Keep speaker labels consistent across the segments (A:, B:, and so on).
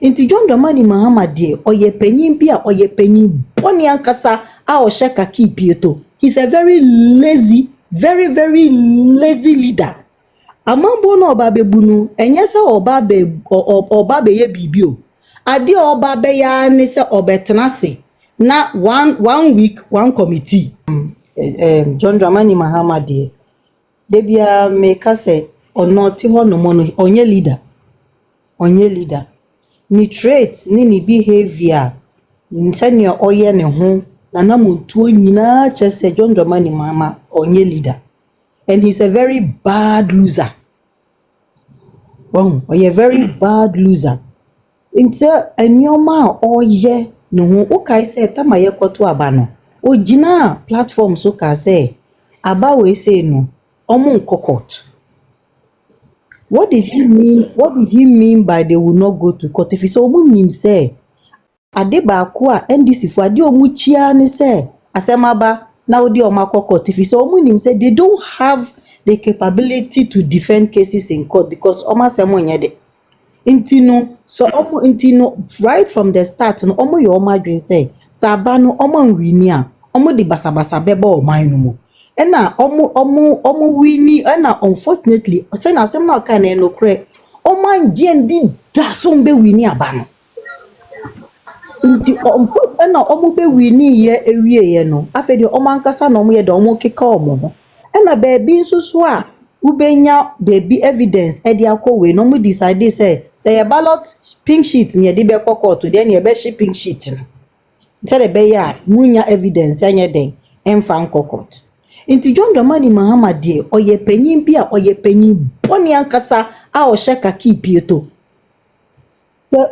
A: Inti John Dramani Mahama de oye penyin bi a oye penyin boni ankasa a o sheka keep pieto. He's a very lazy, very lazy leader. Amambo no oba bebunu enye se oba be ye bibio. Ade oba be ya ne se obetenase na one week one committee. John Dramani Mahama de bia make say ono ti ho no mo no onye leader. Ni traits ni behavior nsane oye ne ho na montuo nyina chese John Dramani Mahama onye leader, and he's a very bad loser. Wow, oye very bad loser. Nti enioma oye ne ho ukai say tama ye kwoto aba no ogina platform so ka say aba we say no omo nkokot. What did he mean? What did he mean by they will not go to court? If he so nim say ade ba ko a NDC fo ade omu chia ni say asemaba na odi omako court. If he so nim say they don't have the capability to defend cases in court because oma semo nyede. Intino so omo intino right from the start no omo yo madwin say saba no omo nwini a omo di basabasa beba o man no mu. Ena omo wini ena unfortunately say na asem na ka na no kre omo anje ndi da so mbe wini aba no nti unfortunately ena omo be wini ye ewie ye no afedi omo ankasa na omo ye da omo keka omo no ena baby nsusu a ubenya baby evidence e dia ko we no mo decide say your ballot pink sheet ne de be court to then ye be pink sheet no tell be ya munya evidence anya den emfa nkokot. Inti John Dramani Mahama de oye penyin bi a oye penyin boni ankasa a o sheka keep pieto. Wo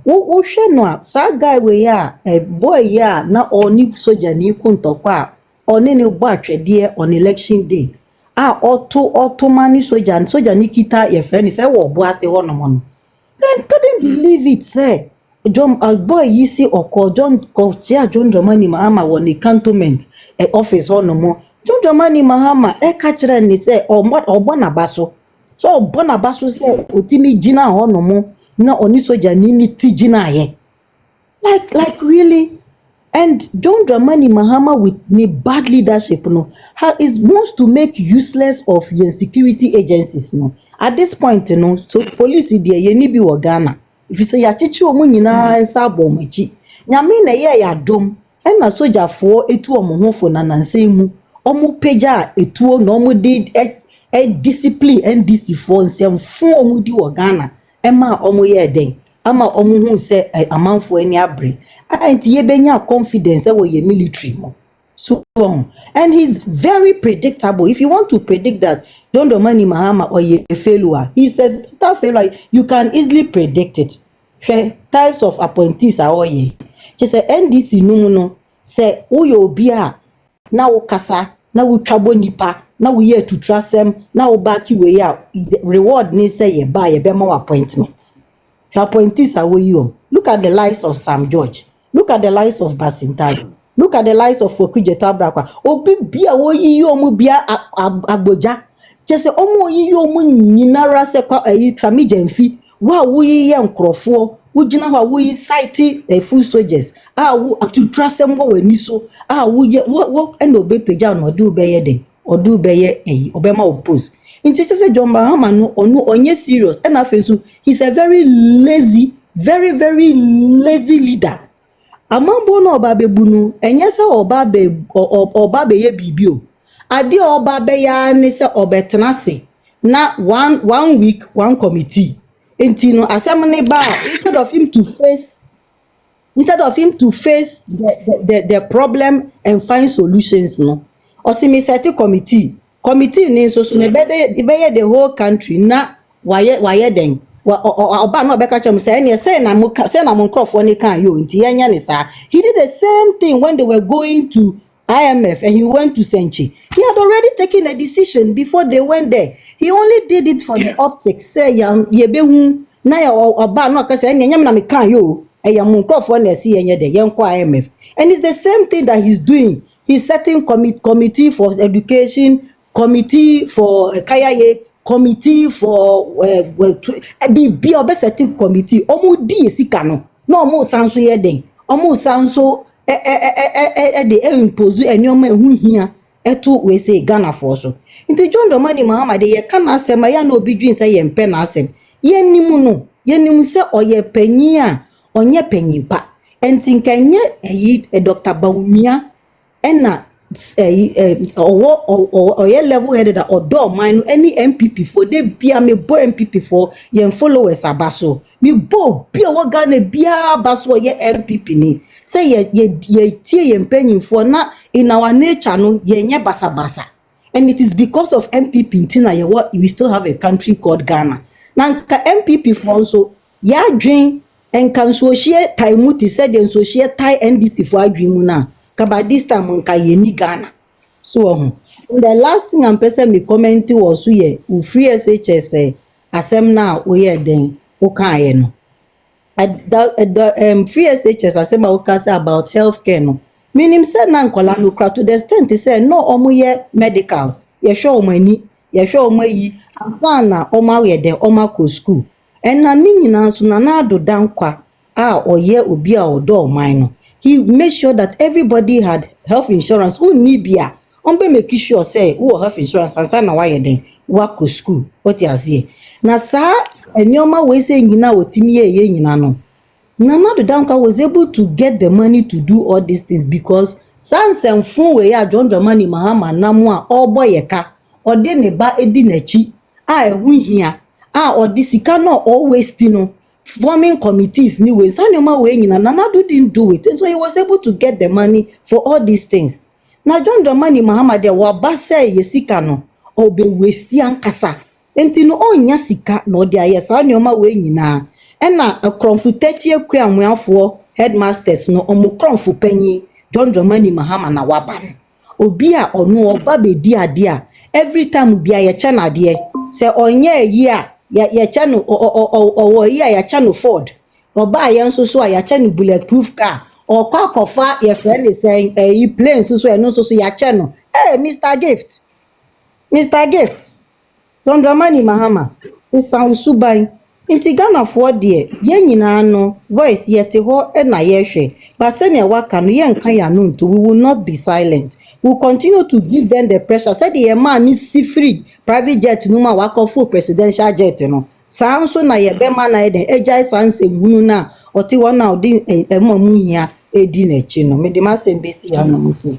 A: hwe no a sa guy we ya boy ya na oni soja ni kuntokwa oni ni gba atwede on election day a auto mani soja ni kita ye friend say wo bo ase ho no mo. Couldn't believe it say John boy yi si oko John Dramani Mahama won a cantonment office ho no mo. John Dramani Mahama ka kire ni say obo na baso so obo na baso say otimi gina ho no mo na oni soja ni ti gina ye like really. And John Dramani Mahama with the bad leadership no how is wants to make useless of your security agencies no at this point no so police there ye ni bi wo Ghana if you say ya chichi omu nyina nsa bomachi nyame na ye ya dom na soja fo etu omo hofo na nansemu omo peja etuo na omo di discipline NDC fo nsem fo omo di wo Ghana ema omo ye den ama omo hu se amanfo ani abre anti ye benya confidence we ye military mo so and he's very predictable. If you want to predict that John Dramani Mahama or ye failure, he said that failure you can easily predict it. Types of appointees are all ye. Just say NDC no say uyo bia na ukasa na uchabo nipa na we here to trust them na ubaki we ya reward ni say ye buy ye bema appointment. Appointees are we you. Look at the lives of Sam George. Look at the lives of Basintado. Look at the lives of Fokujeto Abrakwa. Obi bia wo yi omu bia agboja. Chese omu yi omu nyinara se kwa Sami Jemfi. Wa wo yi nkrofo. Wo gina ho wo yi site full soldiers. Wo to trust them wo ni so. Wo eno be peja no do be ye den. Odu be ye obema oppose. Inti chese John Mahama no onu onye serious. And afensu he's a very lazy, very lazy leader. Amambo no oba bebunu enye se oba be ye bibio ade oba be ya ne se obetenase na one week one committee enti no asem ne ba instead of him to face the problem and find solutions no osimi set committee ni so ne be the whole country na waye den oba no beka chem say na monkrofo ni kan yo nti yenya ni sa. He did the same thing when they were going to IMF and he went to Senchi. He had already taken a decision before they went there. He only did it for the optics. Say ye be hu na ya oba no ka say nyam na me kan yo ya monkrofo na si yenye de yenko IMF. And it's the same thing that he's doing. He's setting committee for education, committee for kayaye, committee for be setting committee omo di sika no na omo sanso ye den omo sanso de impose enioma ehu hia eto we say Ghana for so nti John Dramani Mahama de ye kana asem ya na obi dwin say ye mpe na asem ye nimu no ye nimu se oye panyin a onye panyin pa enti nkanye Dr. Bawumia ena oye level headed odo man any MPP for they bia me boy MPP for yen followers abaso me bo bia wo Ghana bia abaso ye MPP ni say ye tie ye mpanyinfo na in our nature no ye nye basa and it is because of MPP ntina ye what we still have a country called Ghana na nka MPP for so ya dwen enka nso hie taimuti said nso hie tai NDC for adwen mu na kaba this time nka ye ni Ghana so the last thing I'm person me comment was we free SHS asem na we den o kan ye no free SHS asem a o ka say about healthcare no meaning say na nkola no kra to the extent say no omo ye medicals ye hwe omo ani ye hwe omo yi afa na omo we den omo ko school en na ni nyina so na na do dankwa a oye obi a odo oman no he made sure that everybody had health insurance who need bia on be make sure say who health insurance and na why den work school what you say na sa enioma we say nyina otimi ye nyina no Nana the Danka was able to get the money to do all these things because Sansem fun we ya John Dramani Mahama namu a obo yeka ode ne ba edi nachi a ehu hia a ode sika no always tino forming committees ni we sanoma we nyina Nana didn't do it and so he was able to get the money for all these things. Na John Dramani Mahama de wa ba say ye sika no obe waste ankasa enti no onya sika no de aye sanoma we nyina ena akronfu techie kura amuafo headmasters no omo kronfu panyi John Dramani Mahama na waba obi a onu oba bedi ade a every time bia ye cha na de se onye yi a ye cha no o yi a ye cha no Ford oba ye nso so a ye cha no bulletproof car okwa akofa ye friend say plane so so eno so so ye cha no Mr. Gift John Dramani Mahama isan suban Inti Ghana for de ye nyina no voice yete ho na ye hwe but say me waka no ye nka ya no nto we will not be silent we will continue to give them the pressure say the man ni si free private jet no ma waka full presidential jet no sa nso na ye be man na ye den ejai sanse hunu na oti wona odi emamu hia edi na chi no me de ma sembesi ya no musi